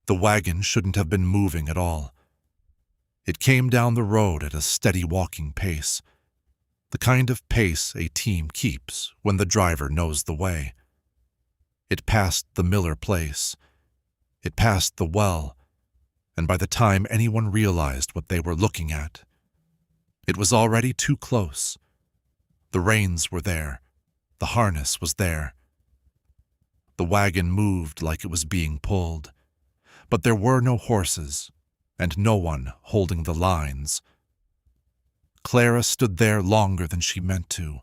The wagon shouldn't have been moving at all. It came down the road at a steady walking pace, the kind of pace a team keeps when the driver knows the way. It passed the Miller place. It passed the well, and by the time anyone realized what they were looking at, it was already too close. The reins were there. The harness was there. The wagon moved like it was being pulled, but there were no horses and no one holding the lines. Clara stood there longer than she meant to,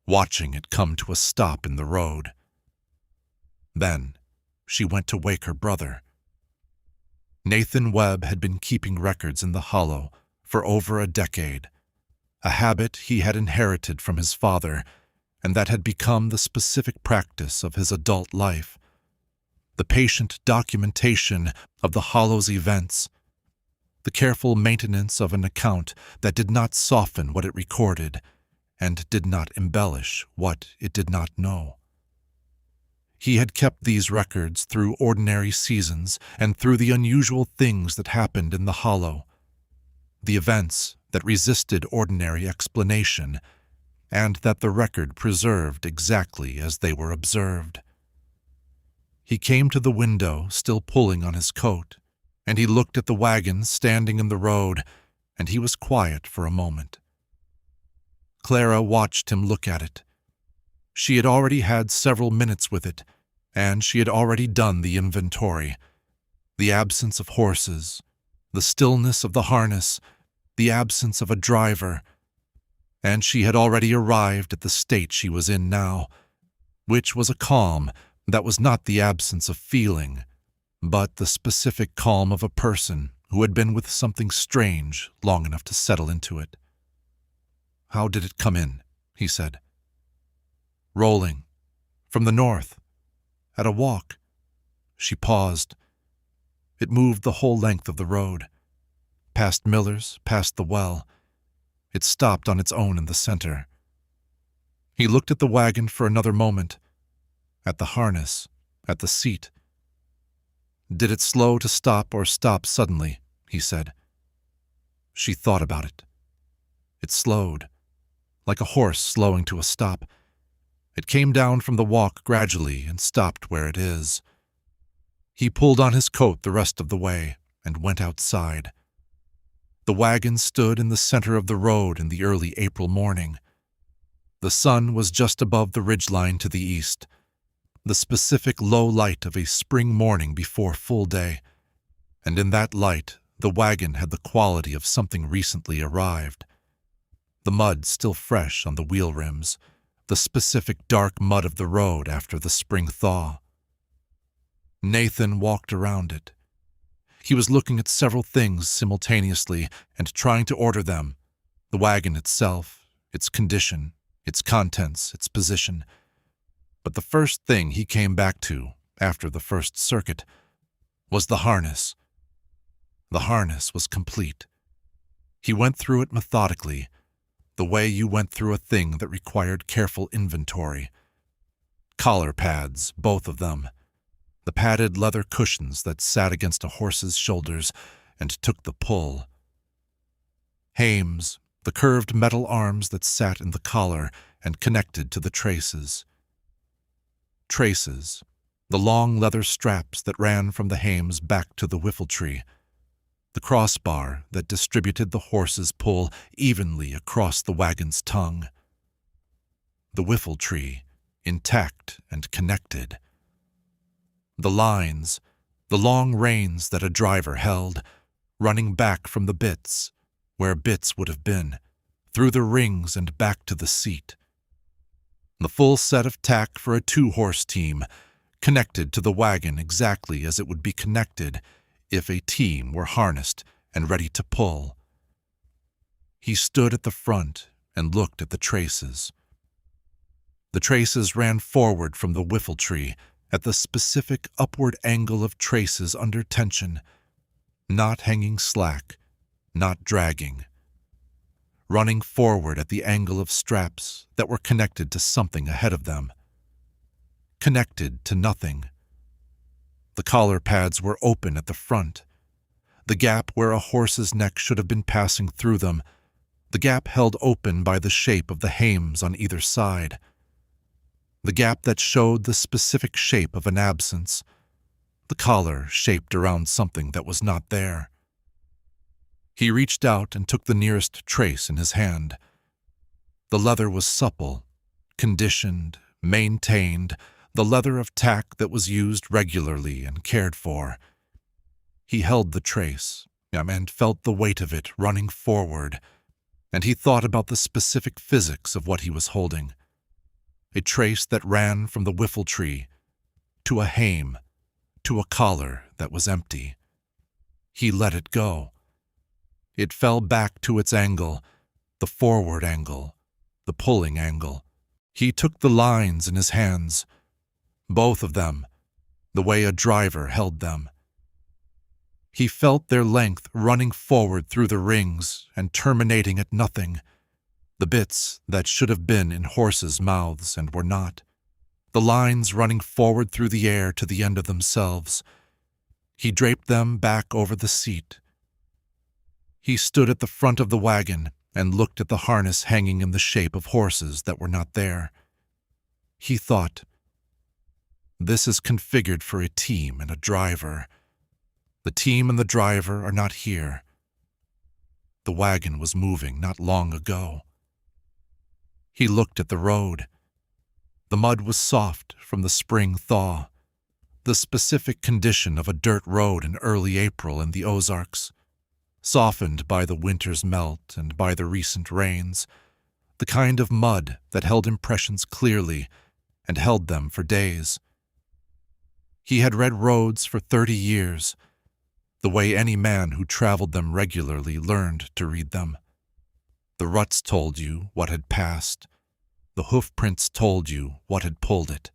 watching it come to a stop in the road. Then she went to wake her brother. Nathan Webb had been keeping records in the hollow for over a decade, a habit he had inherited from his father and that had become the specific practice of his adult life. The patient documentation of the hollow's events, the careful maintenance of an account that did not soften what it recorded and did not embellish what it did not know. He had kept these records through ordinary seasons and through the unusual things that happened in the hollow, the events that resisted ordinary explanation, and that the record preserved exactly as they were observed. He came to the window, still pulling on his coat, and he looked at the wagon standing in the road, and he was quiet for a moment. Clara watched him look at it. She had already had several minutes with it, and she had already done the inventory. The absence of horses, the stillness of the harness, the absence of a driver, and she had already arrived at the state she was in now, which was a calm that was not the absence of feeling, but the specific calm of a person who had been with something strange long enough to settle into it. "How did it come in?" he said. "Rolling. From the north. At a walk." She paused. It moved the whole length of the road. Past Miller's, past the well. It stopped on its own in the center. He looked at the wagon for another moment, at the harness, at the seat. "Did it slow to stop or stop suddenly?" he said. She thought about it. It slowed, like a horse slowing to a stop. It came down from the walk gradually and stopped where it is. He pulled on his coat the rest of the way and went outside. The wagon stood in the center of the road in the early April morning. The sun was just above the ridgeline to the east, the specific low light of a spring morning before full day, and in that light the wagon had the quality of something recently arrived. The mud still fresh on the wheel rims, the specific dark mud of the road after the spring thaw. Nathan walked around it. He was looking at several things simultaneously and trying to order them: the wagon itself, its condition, its contents, its position. But the first thing he came back to, after the first circuit, was the harness. The harness was complete. He went through it methodically, the way you went through a thing that required careful inventory. Collar pads, both of them. The padded leather cushions that sat against a horse's shoulders and took the pull. Hames, the curved metal arms that sat in the collar and connected to the traces. Traces, the long leather straps that ran from the hames back to the whiffletree. The crossbar that distributed the horse's pull evenly across the wagon's tongue. The whiffletree, intact and connected. The lines, the long reins that a driver held, running back from the bits, where bits would have been, through the rings and back to the seat. The full set of tack for a two-horse team, connected to the wagon exactly as it would be connected if a team were harnessed and ready to pull. He stood at the front and looked at the traces. The traces ran forward from the whiffletree at the specific upward angle of traces under tension, not hanging slack, not dragging. Running forward at the angle of straps that were connected to something ahead of them. Connected to nothing. The collar pads were open at the front. The gap where a horse's neck should have been passing through them, the gap held open by the shape of the hames on either side. The gap that showed the specific shape of an absence, the collar shaped around something that was not there. He reached out and took the nearest trace in his hand. The leather was supple, conditioned, maintained, the leather of tack that was used regularly and cared for. He held the trace and felt the weight of it running forward, and he thought about the specific physics of what he was holding. A trace that ran from the whiffle tree to a hame, to a collar that was empty. He let it go. It fell back to its angle, the forward angle, the pulling angle. He took the lines in his hands, both of them, the way a driver held them. He felt their length running forward through the rings and terminating at nothing, the bits that should have been in horses' mouths and were not, the lines running forward through the air to the end of themselves. He draped them back over the seat. He stood at the front of the wagon and looked at the harness hanging in the shape of horses that were not there. He thought, this is configured for a team and a driver. The team and the driver are not here. The wagon was moving not long ago. He looked at the road. The mud was soft from the spring thaw, the specific condition of a dirt road in early April in the Ozarks, softened by the winter's melt and by the recent rains, the kind of mud that held impressions clearly and held them for days. He had read roads for 30 years, the way any man who traveled them regularly learned to read them. The ruts told you what had passed. The hoof prints told you what had pulled it.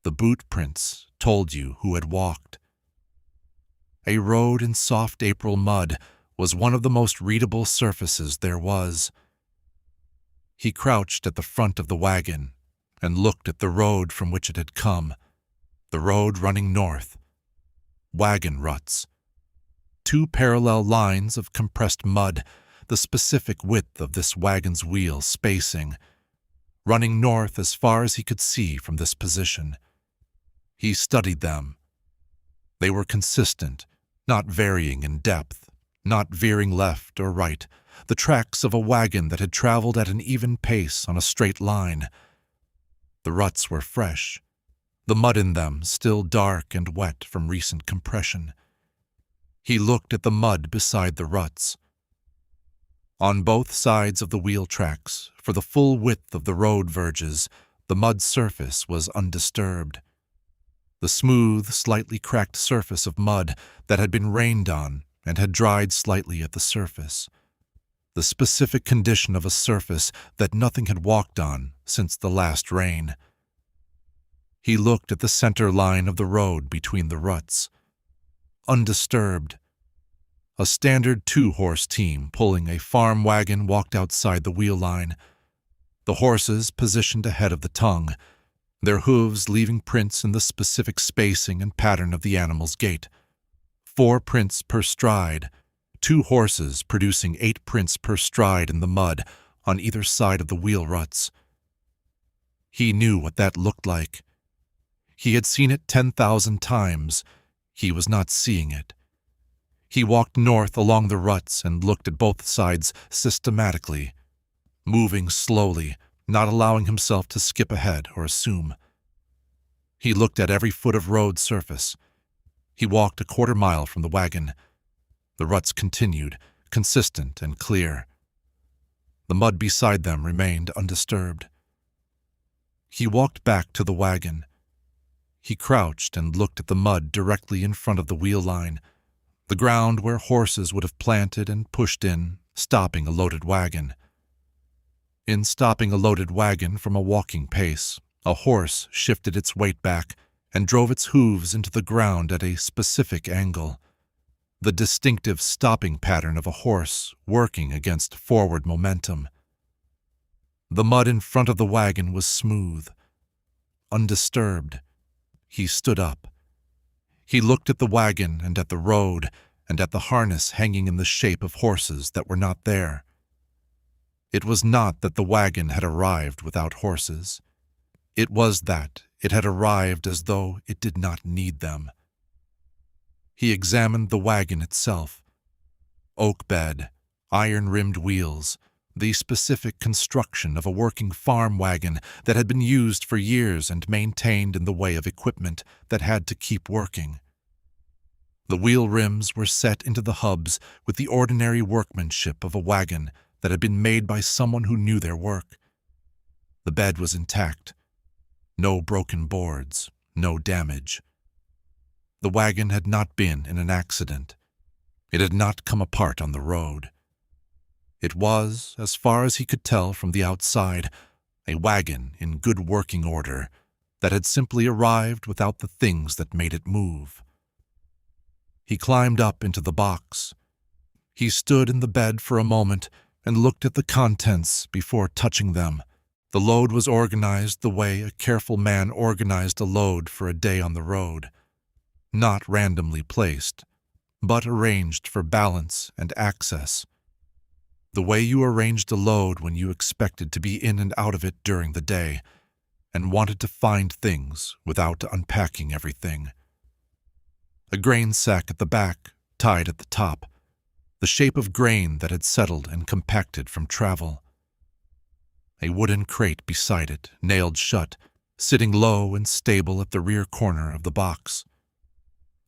The boot prints told you who had walked. A road in soft April mud was one of the most readable surfaces there was. He crouched at the front of the wagon and looked at the road from which it had come, the road running north. Wagon ruts. 2 parallel lines of compressed mud, the specific width of this wagon's wheel spacing, running north as far as he could see from this position. He studied them. They were consistent, not varying in depth, not veering left or right, the tracks of a wagon that had traveled at an even pace on a straight line. The ruts were fresh, the mud in them still dark and wet from recent compression. He looked at the mud beside the ruts. On both sides of the wheel tracks, for the full width of the road verges, the mud surface was undisturbed. The smooth, slightly cracked surface of mud that had been rained on and had dried slightly at the surface. The specific condition of a surface that nothing had walked on since the last rain. He looked at the center line of the road between the ruts. Undisturbed. A standard 2-horse team pulling a farm wagon walked outside the wheel line, the horses positioned ahead of the tongue, their hooves leaving prints in the specific spacing and pattern of the animal's gait. 4 prints per stride, 2 horses producing 8 prints per stride in the mud on either side of the wheel ruts. He knew what that looked like. He had seen it 10,000 times. He was not seeing it. He walked north along the ruts and looked at both sides systematically, moving slowly, not allowing himself to skip ahead or assume. He looked at every foot of road surface. He walked a quarter mile from the wagon. The ruts continued, consistent and clear. The mud beside them remained undisturbed. He walked back to the wagon. He crouched and looked at the mud directly in front of the wheel line, the ground where horses would have planted and pushed in, stopping a loaded wagon. In stopping a loaded wagon from a walking pace, a horse shifted its weight back and drove its hooves into the ground at a specific angle, the distinctive stopping pattern of a horse working against forward momentum. The mud in front of the wagon was smooth, undisturbed. He stood up. He looked at the wagon and at the road and at the harness hanging in the shape of horses that were not there. It was not that the wagon had arrived without horses. It was that it had arrived as though it did not need them. He examined the wagon itself. Oak bed, iron-rimmed wheels, the specific construction of a working farm wagon that had been used for years and maintained in the way of equipment that had to keep working. The wheel rims were set into the hubs with the ordinary workmanship of a wagon that had been made by someone who knew their work. The bed was intact. No broken boards, no damage. The wagon had not been in an accident. It had not come apart on the road. It was, as far as he could tell from the outside, a wagon in good working order that had simply arrived without the things that made it move. He climbed up into the box. He stood in the bed for a moment and looked at the contents before touching them. The load was organized the way a careful man organized a load for a day on the road. Not randomly placed, but arranged for balance and access. The way you arranged a load when you expected to be in and out of it during the day, and wanted to find things without unpacking everything. A grain sack at the back, tied at the top, the shape of grain that had settled and compacted from travel. A wooden crate beside it, nailed shut, sitting low and stable at the rear corner of the box.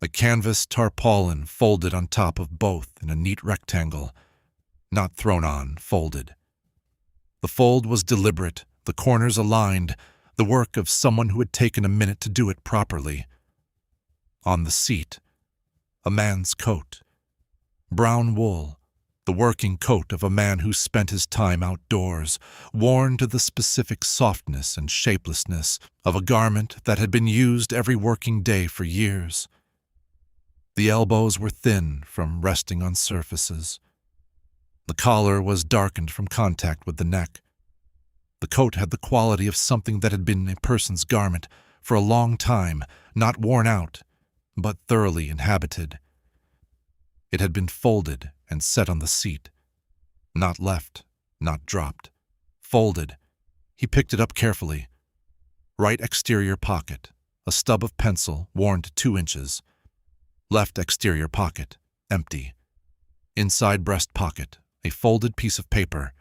A canvas tarpaulin folded on top of both in a neat rectangle, not thrown on, folded. The fold was deliberate, the corners aligned, the work of someone who had taken a minute to do it properly. On the seat, a man's coat. Brown wool, the working coat of a man who spent his time outdoors, worn to the specific softness and shapelessness of a garment that had been used every working day for years. The elbows were thin from resting on surfaces. The collar was darkened from contact with the neck. The coat had the quality of something that had been a person's garment for a long time, not worn out, but thoroughly inhabited. It had been folded and set on the seat. Not left, not dropped. Folded. He picked it up carefully. Right exterior pocket, a stub of pencil worn to 2 inches. Left exterior pocket, empty. Inside breast pocket, a folded piece of paper.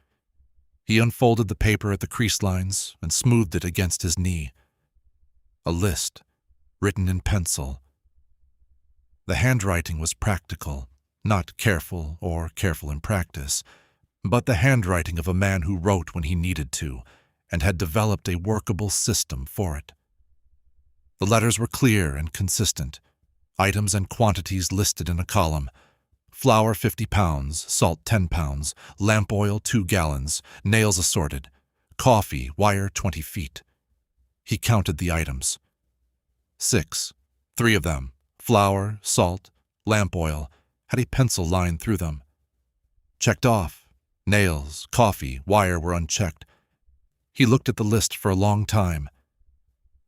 He unfolded the paper at the crease lines and smoothed it against his knee. A list, written in pencil. The handwriting was practical, not careful or careful in practice, but the handwriting of a man who wrote when he needed to and had developed a workable system for it. The letters were clear and consistent, items and quantities listed in a column. Flour 50 pounds, salt 10 pounds, lamp oil 2 gallons, nails assorted, coffee, wire 20 feet. He counted the items. 6, 3 of them, flour, salt, lamp oil, had a pencil line through them. Checked off. Nails, coffee, wire were unchecked. He looked at the list for a long time.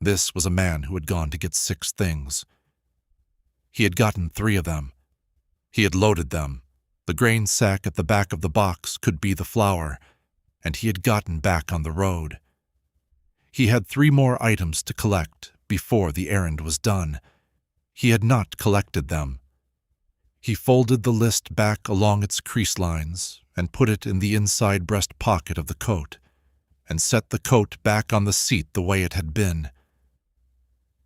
This was a man who had gone to get 6 things. He had gotten 3 of them. He had loaded them. The grain sack at the back of the box could be the flour, and he had gotten back on the road. He had 3 more items to collect before the errand was done. He had not collected them. He folded the list back along its crease lines and put it in the inside breast pocket of the coat, and set the coat back on the seat the way it had been.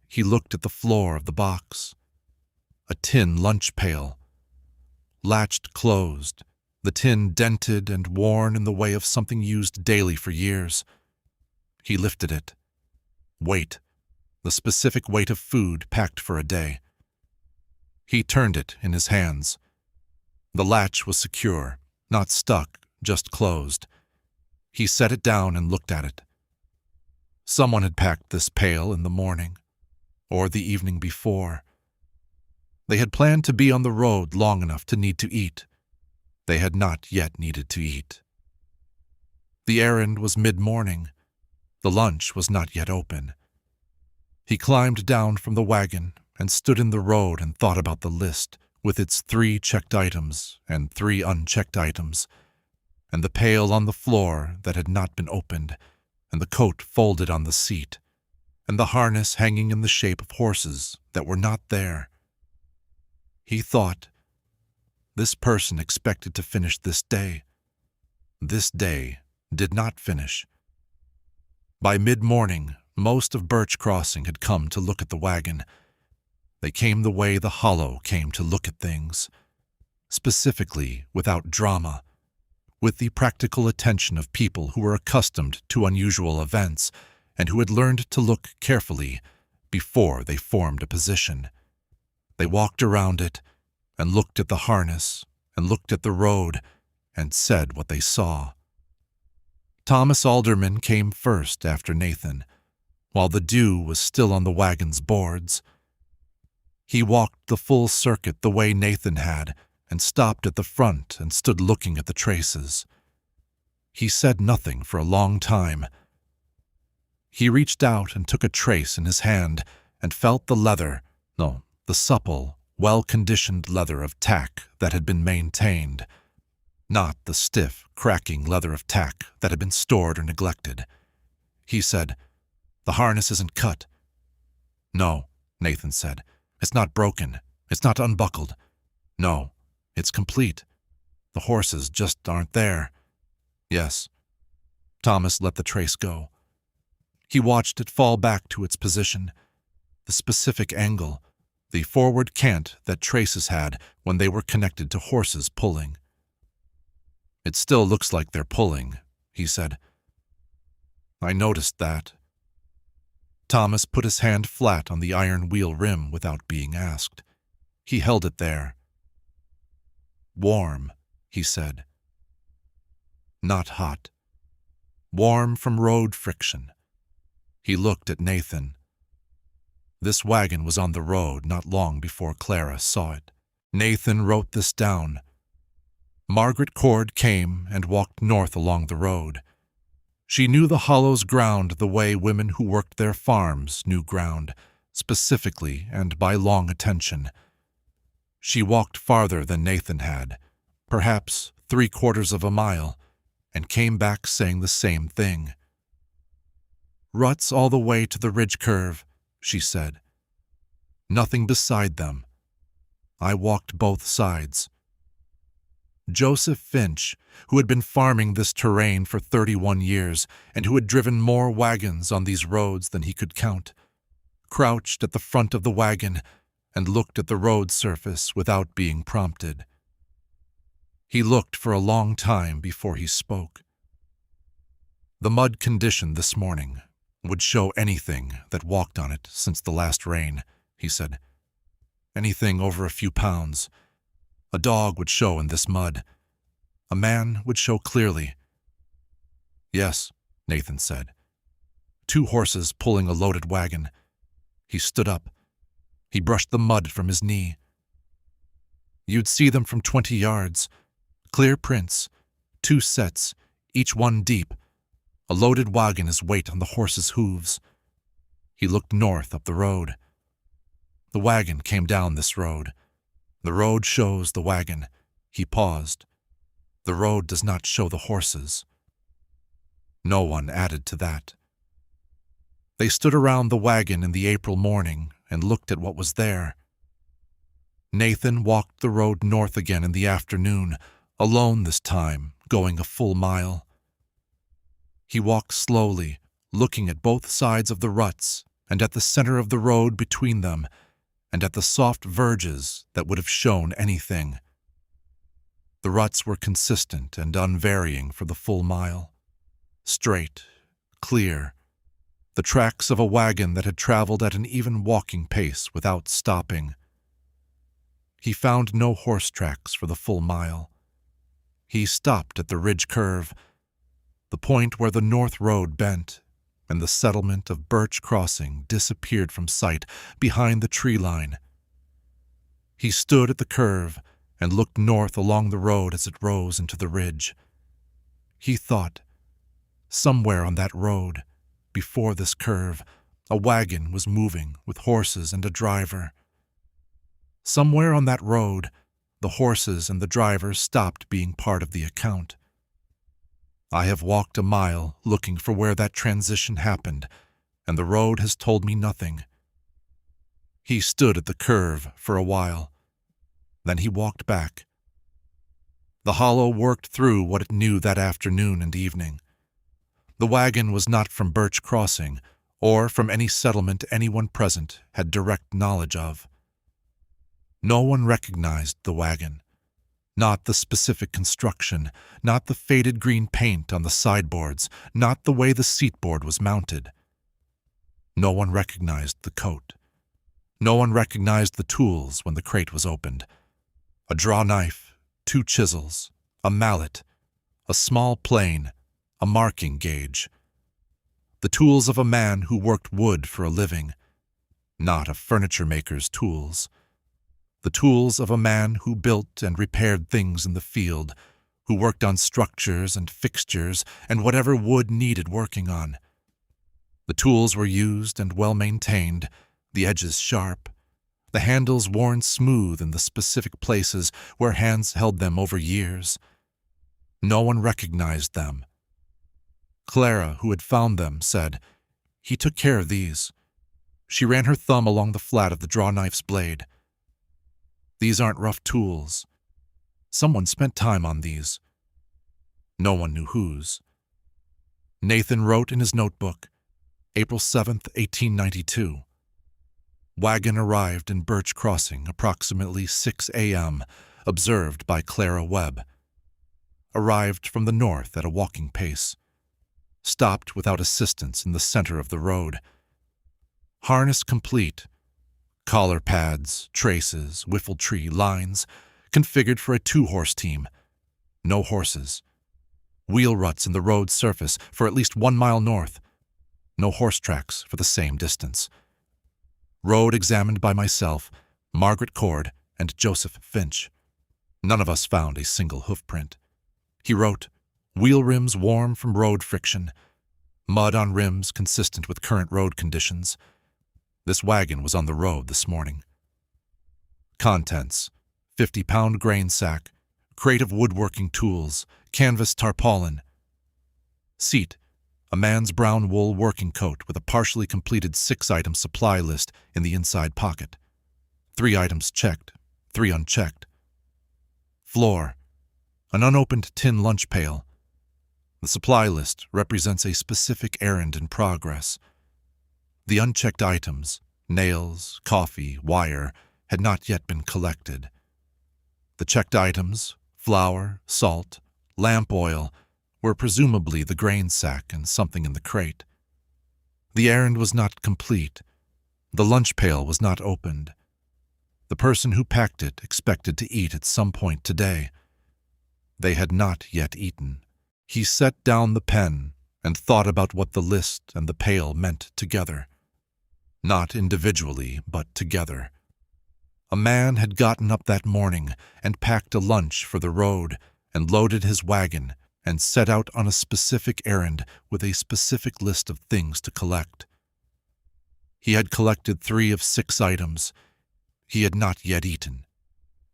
He looked at the floor of the box. A tin lunch pail. Latched closed, the tin dented and worn in the way of something used daily for years. He lifted it. Weight. The specific weight of food packed for a day. He turned it in his hands. The latch was secure, not stuck, just closed. He set it down and looked at it. Someone had packed this pail in the morning, or the evening before. They had planned to be on the road long enough to need to eat. They had not yet needed to eat. The errand was mid-morning. The lunch was not yet open. He climbed down from the wagon and stood in the road and thought about the list with its 3 checked items and 3 unchecked items, and the pail on the floor that had not been opened, and the coat folded on the seat, and the harness hanging in the shape of horses that were not there. He thought, this person expected to finish this day. This day did not finish. By mid-morning, most of Birch Crossing had come to look at the wagon. They came the way the Hollow came to look at things, specifically without drama, with the practical attention of people who were accustomed to unusual events and who had learned to look carefully before they formed a position. They walked around it and looked at the harness and looked at the road and said what they saw. Thomas Alderman came first after Nathan, while the dew was still on the wagon's boards. He walked the full circuit the way Nathan had and stopped at the front and stood looking at the traces. He said nothing for a long time. He reached out and took a trace in his hand and felt the supple, well-conditioned leather of tack that had been maintained, not the stiff, cracking leather of tack that had been stored or neglected. He said, "The harness isn't cut." "No," Nathan said. "It's not broken. It's not unbuckled. No, it's complete. The horses just aren't there." "Yes." Thomas let the trace go. He watched it fall back to its position, the specific angle, the forward cant that traces had when they were connected to horses pulling. "It still looks like they're pulling," he said. "I noticed that." Thomas put his hand flat on the iron wheel rim without being asked. He held it there. "Warm," he said. "Not hot. Warm from road friction." He looked at Nathan. This wagon was on the road not long before Clara saw it. Nathan wrote this down. Margaret Cord came and walked north along the road. She knew the Hollow's ground the way women who worked their farms knew ground, specifically and by long attention. She walked farther than Nathan had, perhaps 3/4 of a mile, and came back saying the same thing. "Ruts all the way to the ridge curve," she said. "Nothing beside them. I walked both sides." Joseph Finch, who had been farming this terrain for 31 years and who had driven more wagons on these roads than he could count, crouched at the front of the wagon and looked at the road surface without being prompted. He looked for a long time before he spoke. "The mud condition this morning would show anything that walked on it since the last rain," he said. "Anything over a few pounds. A dog would show in this mud. A man would show clearly." "Yes," Nathan said. 2 horses pulling a loaded wagon." He stood up. He brushed the mud from his knee. "You'd see them from 20 yards. Clear prints. 2 sets, each one deep. A loaded wagon is weight on the horse's hooves." He looked north up the road. "The wagon came down this road. The road shows the wagon." He paused. "The road does not show the horses." No one added to that. They stood around the wagon in the April morning and looked at what was there. Nathan walked the road north again in the afternoon, alone this time, going a full mile. He walked slowly, looking at both sides of the ruts and at the center of the road between them and at the soft verges that would have shown anything. The ruts were consistent and unvarying for the full mile. Straight, clear, the tracks of a wagon that had traveled at an even walking pace without stopping. He found no horse tracks for the full mile. He stopped at the ridge curve, the point where the north road bent, and the settlement of Birch Crossing disappeared from sight behind the tree line. He stood at the curve and looked north along the road as it rose into the ridge. He thought, somewhere on that road, before this curve, a wagon was moving with horses and a driver. Somewhere on that road, the horses and the driver stopped being part of the account. I have walked a mile looking for where that transition happened, and the road has told me nothing. He stood at the curve for a while. Then he walked back. The hollow worked through what it knew that afternoon and evening. The wagon was not from Birch Crossing, or from any settlement anyone present had direct knowledge of. No one recognized the wagon. Not the specific construction, not the faded green paint on the sideboards, not the way the seatboard was mounted. No one recognized the coat. No one recognized the tools when the crate was opened. A draw knife, 2 chisels, a mallet, a small plane, a marking gauge. The tools of a man who worked wood for a living, not a furniture maker's tools. The tools of a man who built and repaired things in the field, who worked on structures and fixtures and whatever wood needed working on. The tools were used and well maintained, the edges sharp, the handles worn smooth in the specific places where hands held them over years. No one recognized them. Clara, who had found them, said, "He took care of these." She ran her thumb along the flat of the draw knife's blade. "These aren't rough tools. Someone spent time on these." No one knew whose. Nathan wrote in his notebook, April 7th, 1892. Wagon arrived in Birch Crossing approximately 6 a.m., observed by Clara Webb. Arrived from the north at a walking pace. Stopped without assistance in the center of the road. Harness complete. Collar pads, traces, whiffletree, lines, configured for a 2-horse team. No horses. Wheel ruts in the road surface for at least 1 mile north. No horse tracks for the same distance. Road examined by myself, Margaret Cord, and Joseph Finch. None of us found a single hoofprint. He wrote, "Wheel rims warm from road friction. Mud on rims consistent with current road conditions. This wagon was on the road this morning." Contents: 50-pound grain sack, crate of woodworking tools, canvas tarpaulin. Seat: a man's brown wool working coat with a partially completed 6-item supply list in the inside pocket. 3 items checked, 3 unchecked. Floor: an unopened tin lunch pail. The supply list represents a specific errand in progress. The unchecked items, nails, coffee, wire, had not yet been collected. The checked items, flour, salt, lamp oil, were presumably the grain sack and something in the crate. The errand was not complete. The lunch pail was not opened. The person who packed it expected to eat at some point today. They had not yet eaten. He set down the pen and thought about what the list and the pail meant together. Not individually, but together. A man had gotten up that morning and packed a lunch for the road and loaded his wagon and set out on a specific errand with a specific list of things to collect. He had collected 3 of 6 items. He had not yet eaten.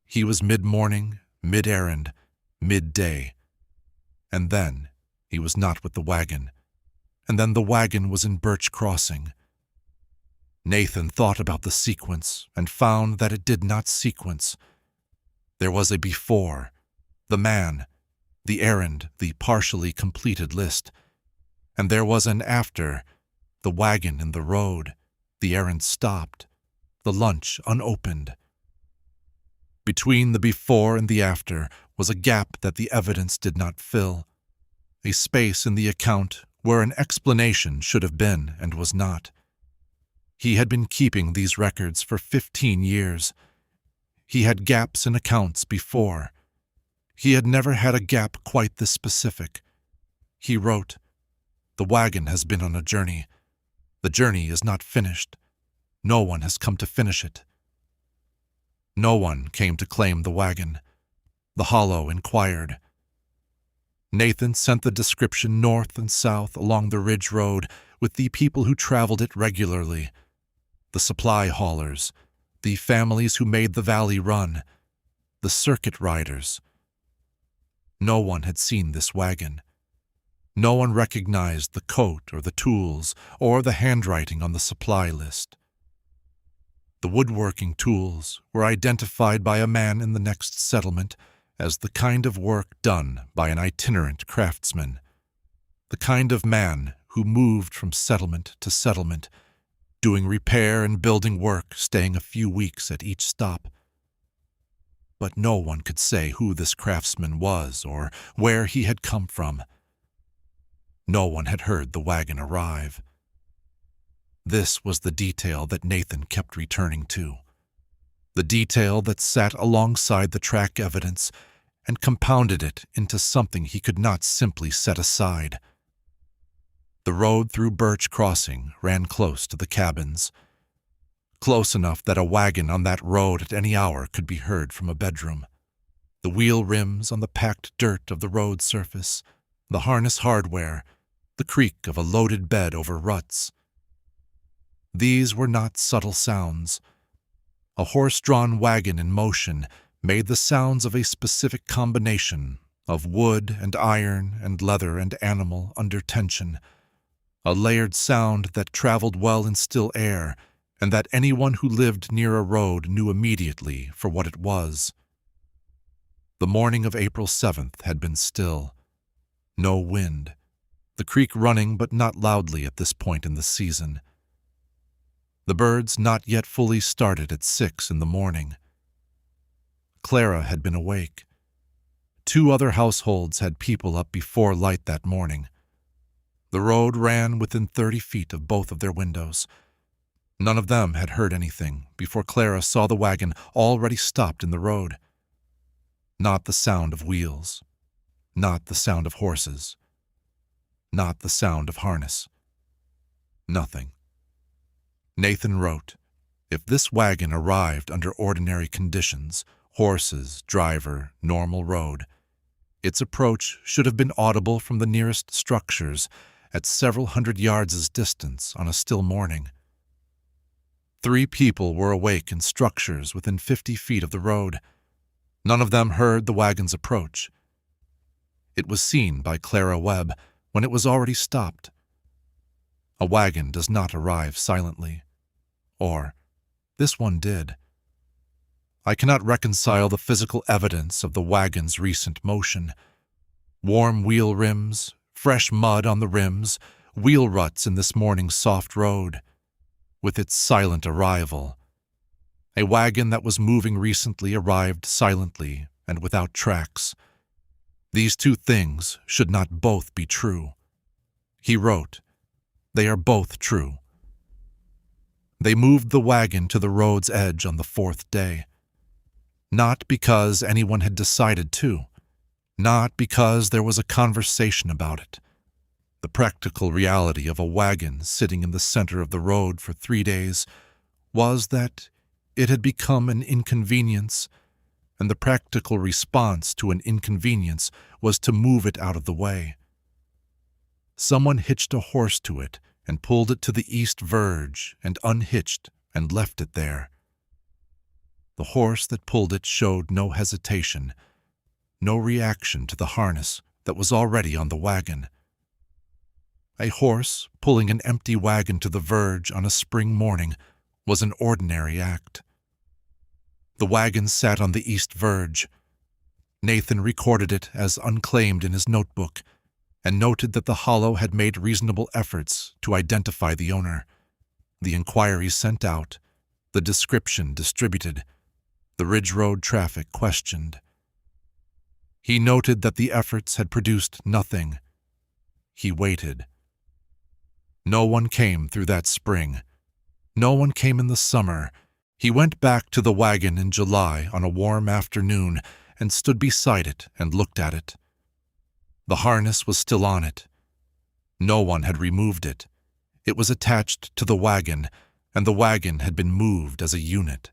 He was mid-morning, mid-errand, midday. And then he was not with the wagon. And then the wagon was in Birch Crossing. Nathan thought about the sequence and found that it did not sequence. There was a before, the man, the errand, the partially completed list. And there was an after, the wagon in the road, the errand stopped, the lunch unopened. Between the before and the after was a gap that the evidence did not fill, a space in the account where an explanation should have been and was not. He had been keeping these records for 15 years. He had gaps in accounts before. He had never had a gap quite this specific. He wrote, "The wagon has been on a journey. The journey is not finished. No one has come to finish it." No one came to claim the wagon. The hollow inquired. Nathan sent the description north and south along the ridge road with the people who traveled it regularly. The supply haulers, the families who made the valley run, the circuit riders. No one had seen this wagon. No one recognized the coat or the tools or the handwriting on the supply list. The woodworking tools were identified by a man in the next settlement as the kind of work done by an itinerant craftsman, the kind of man who moved from settlement to settlement, doing repair and building work, staying a few weeks at each stop. But no one could say who this craftsman was or where he had come from. No one had heard the wagon arrive. This was the detail that Nathan kept returning to, the detail that sat alongside the track evidence and compounded it into something he could not simply set aside. The road through Birch Crossing ran close to the cabins, close enough that a wagon on that road at any hour could be heard from a bedroom. The wheel rims on the packed dirt of the road surface, the harness hardware, the creak of a loaded bed over ruts. These were not subtle sounds. A horse-drawn wagon in motion made the sounds of a specific combination of wood and iron and leather and animal under tension, a layered sound that traveled well in still air and that anyone who lived near a road knew immediately for what it was. The morning of April 7th had been still. No wind. The creek running but not loudly at this point in the season. The birds not yet fully started at 6 in the morning. Clara had been awake. 2 other households had people up before light that morning. The road ran within 30 feet of both of their windows. None of them had heard anything before Clara saw the wagon already stopped in the road. Not the sound of wheels. Not the sound of horses. Not the sound of harness. Nothing. Nathan wrote, if this wagon arrived under ordinary conditions, horses, driver, normal road, its approach should have been audible from the nearest structures at several hundred yards' distance on a still morning. 3 people were awake in structures within 50 feet of the road. None of them heard the wagon's approach. It was seen by Clara Webb when it was already stopped. A wagon does not arrive silently. Or, this one did. I cannot reconcile the physical evidence of the wagon's recent motion. Warm wheel rims, fresh mud on the rims, wheel ruts in this morning's soft road, with its silent arrival. A wagon that was moving recently arrived silently and without tracks. These 2 things should not both be true. He wrote, they are both true. They moved the wagon to the road's edge on the 4th day. Not because anyone had decided to. Not because there was a conversation about it. The practical reality of a wagon sitting in the center of the road for 3 days was that it had become an inconvenience, and the practical response to an inconvenience was to move it out of the way. Someone hitched a horse to it and pulled it to the east verge and unhitched and left it there. The horse that pulled it showed no hesitation, no reaction to the harness that was already on the wagon. A horse pulling an empty wagon to the verge on a spring morning was an ordinary act. The wagon sat on the east verge. Nathan recorded it as unclaimed in his notebook and noted that the hollow had made reasonable efforts to identify the owner. The inquiries sent out, the description distributed, the Ridge Road traffic questioned. He noted that the efforts had produced nothing. He waited. No one came through that spring. No one came in the summer. He went back to the wagon in July on a warm afternoon and stood beside it and looked at it. The harness was still on it. No one had removed it. It was attached to the wagon, and the wagon had been moved as a unit.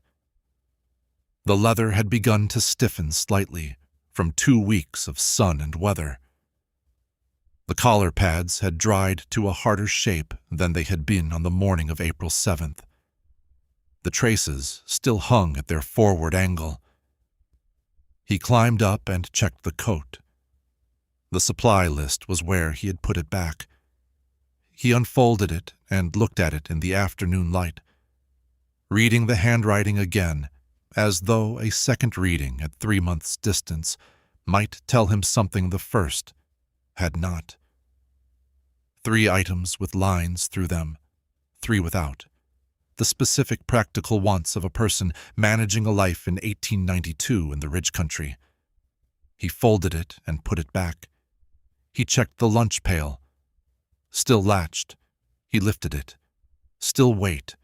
The leather had begun to stiffen slightly from 2 weeks of sun and weather. The collar pads had dried to a harder shape than they had been on the morning of April 7th. The traces still hung at their forward angle. He climbed up and checked the coat. The supply list was where he had put it back. He unfolded it and looked at it in the afternoon light, reading the handwriting again, as though a second reading at 3 months' distance might tell him something the first had not. 3 items with lines through them, 3 without. The specific practical wants of a person managing a life in 1892 in the Ridge Country. He folded it and put it back. He checked the lunch pail. Still latched. He lifted it. Still weight.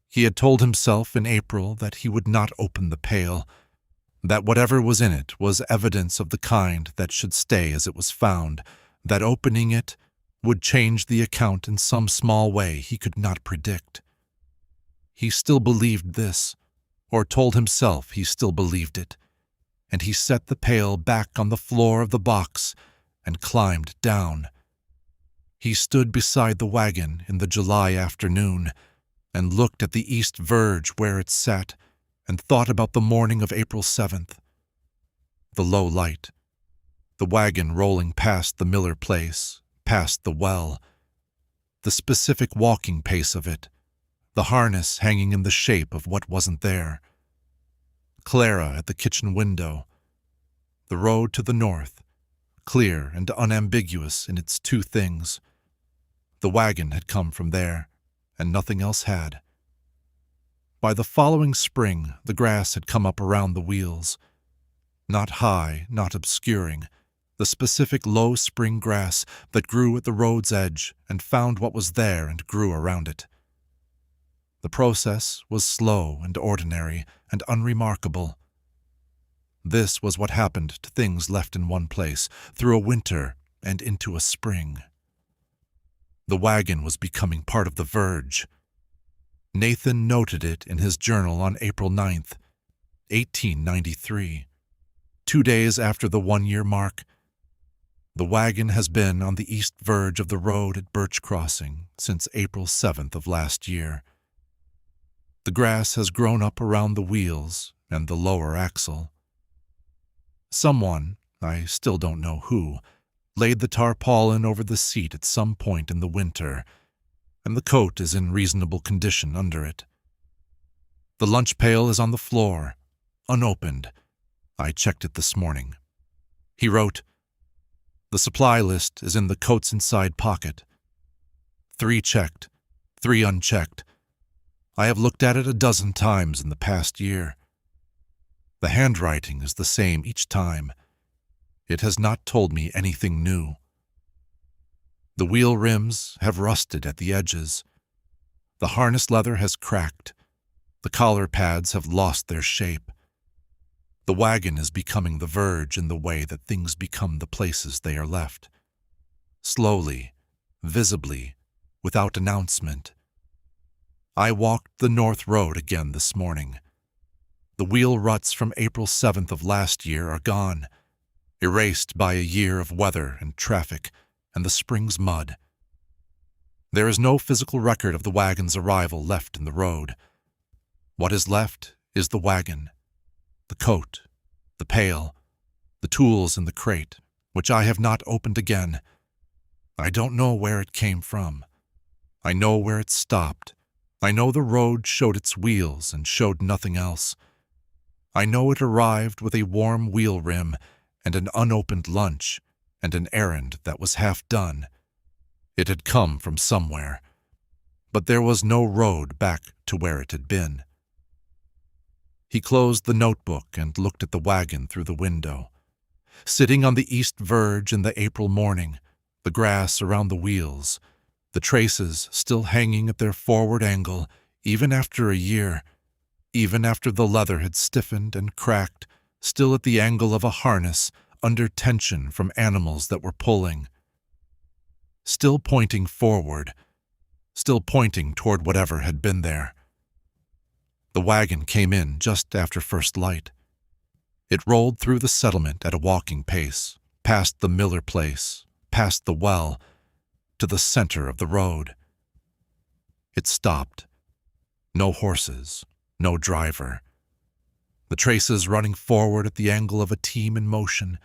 He had told himself in April that he would not open the pail, that whatever was in it was evidence of the kind that should stay as it was found, that opening it would change the account in some small way he could not predict. He still believed this, or told himself he still believed it, and he set the pail back on the floor of the box and climbed down. He stood beside the wagon in the July afternoon and looked at the east verge where it sat and thought about the morning of April 7th. The low light, the wagon rolling past the Miller place, past the well, the specific walking pace of it, the harness hanging in the shape of what wasn't there, Clara at the kitchen window, the road to the north, clear and unambiguous in its 2 things. The wagon had come from there, and nothing else had. By the following spring, the grass had come up around the wheels. Not high, not obscuring, the specific low spring grass that grew at the road's edge and found what was there and grew around it. The process was slow and ordinary and unremarkable. This was what happened to things left in one place through a winter and into a spring. The wagon was becoming part of the verge. Nathan noted it in his journal on April 9th, 1893, 2 days after the 1-year mark. The wagon has been on the east verge of the road at Birch Crossing since April 7th of last year. The grass has grown up around the wheels and the lower axle. Someone, I still don't know who, laid the tarpaulin over the seat at some point in the winter, and the coat is in reasonable condition under it. The lunch pail is on the floor, unopened. I checked it this morning. He wrote, "The supply list is in the coat's inside pocket. 3 checked, 3 unchecked. I have looked at it a dozen times in the past year. The handwriting is the same each time. It has not told me anything new. The wheel rims have rusted at the edges. The harness leather has cracked. The collar pads have lost their shape. The wagon is becoming the verge in the way that things become the places they are left. Slowly, visibly, without announcement. I walked the north road again this morning. The wheel ruts from April 7th of last year are gone, erased by a year of weather and traffic and the spring's mud. There is no physical record of the wagon's arrival left in the road. What is left is the wagon, the coat, the pail, the tools in the crate, which I have not opened again. I don't know where it came from. I know where it stopped. I know the road showed its wheels and showed nothing else. I know it arrived with a warm wheel rim and an unopened lunch and an errand that was half done. It had come from somewhere, but there was no road back to where it had been. He closed the notebook and looked at the wagon through the window. Sitting on the east verge in the April morning, the grass around the wheels, the traces still hanging at their forward angle, even after a year, even after the leather had stiffened and cracked, still at the angle of a harness, under tension from animals that were pulling. Still pointing forward, still pointing toward whatever had been there. The wagon came in just after first light. It rolled through the settlement at a walking pace, past the Miller place, past the well, to the center of the road. It stopped. No horses, no driver. The traces running forward at the angle of a team in motion,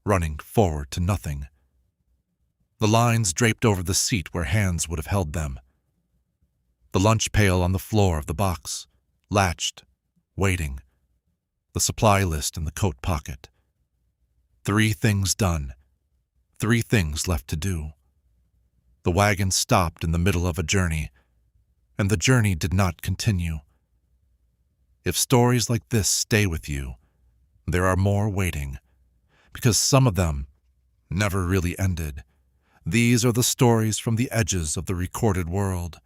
running forward to nothing. The lines draped over the seat where hands would have held them. The lunch pail on the floor of the box, latched, waiting. The supply list in the coat pocket. 3 things done. 3 things left to do. The wagon stopped in the middle of a journey, and the journey did not continue. If stories like this stay with you, there are more waiting, because some of them never really ended. These are the stories from the edges of the recorded world.